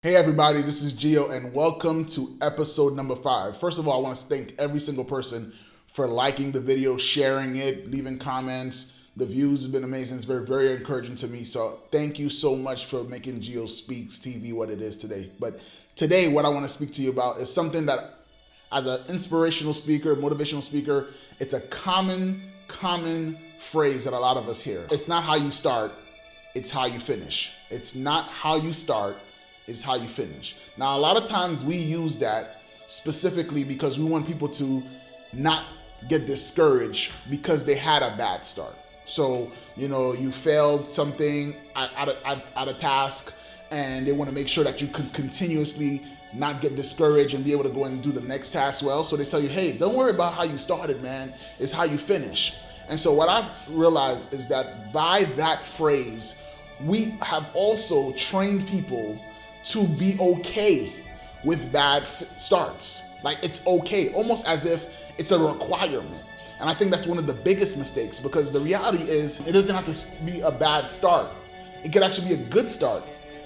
Hey everybody, this is Geo and welcome to episode number 5. First of all, I want to thank every single person for liking the video, sharing it, leaving comments. The views have been amazing. It's very, very encouraging to me. So thank you so much for making GeoSpeaksTV what it is today. But today, what I want to speak to you about is something that, as an inspirational speaker, motivational speaker, it's a common phrase that a lot of us hear. It's not how you start, it's how you finish. It's not how you start, is how you finish. Now, a lot of times we use that specifically because we want people to not get discouraged because they had a bad start. So, you failed something at a task, and they want to make sure that you can continuously not get discouraged and be able to go and do the next task well. So they tell you, hey, don't worry about how you started, man. It's how you finish. And so what I've realized is that by that phrase, we have also trained people to be okay with bad starts. Like, it's okay, almost as if it's a requirement. And I think that's one of the biggest mistakes, because the reality is it doesn't have to be a bad start. It could actually be a good start.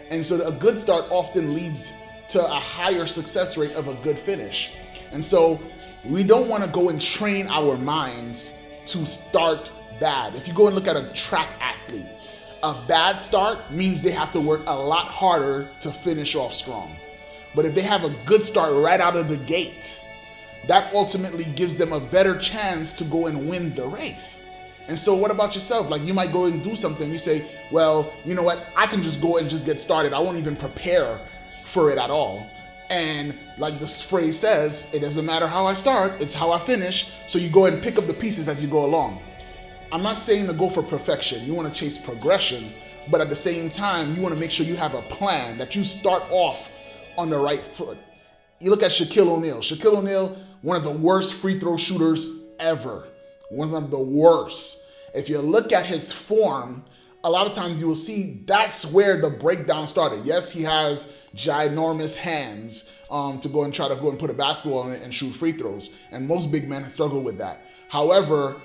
And so a good start often leads to a higher success rate of a good finish. And so we don't want to go and train our minds to start bad. If you go and look at a track athlete, a bad start means they have to work a lot harder to finish off strong. But if they have a good start right out of the gate, that ultimately gives them a better chance to go and win the race. And so what about yourself? Like, you might go and do something. You say, well, you know what? I can just go and just get started. I won't even prepare for it at all. And like this phrase says, it doesn't matter how I start, it's how I finish. So you go and pick up the pieces as you go along. I'm not saying to go for perfection. You want to chase progression, but at the same time, you want to make sure you have a plan, that you start off on the right foot. You look at Shaquille O'Neal. Shaquille O'Neal, one of the worst free throw shooters ever. One of the worst. If you look at his form, a lot of times you will see that's where the breakdown started. Yes, he has ginormous hands to go and try to go and put a basketball in it and shoot free throws. And most big men struggle with that. However,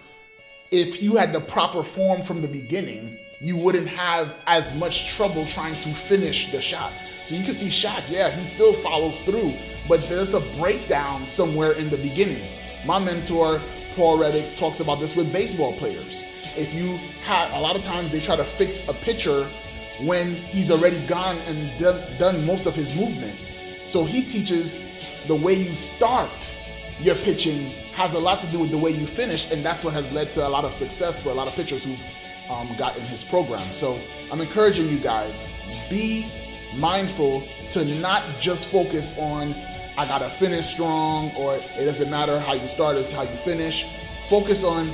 if you had the proper form from the beginning, you wouldn't have as much trouble trying to finish the shot. So you can see Shaq, yeah, he still follows through, but there's a breakdown somewhere in the beginning. My mentor, Paul Reddick, talks about this with baseball players. If you have, a lot of times they try to fix a pitcher when he's already gone and done most of his movement. So he teaches the way you start your pitching has a lot to do with the way you finish, and that's what has led to a lot of success for a lot of pitchers who've got in his program. So I'm encouraging you guys, be mindful to not just focus on, I gotta finish strong, or it doesn't matter how you start, it's how you finish. Focus on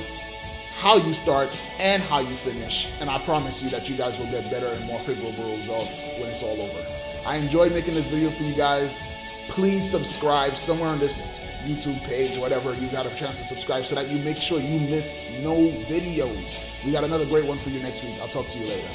how you start and how you finish, and I promise you that you guys will get better and more favorable results when it's all over. I enjoyed making this video for you guys. Please subscribe somewhere on this YouTube page or whatever. You got a chance to subscribe so that you make sure you miss no videos. We got another great one for you next week. I'll talk to you later.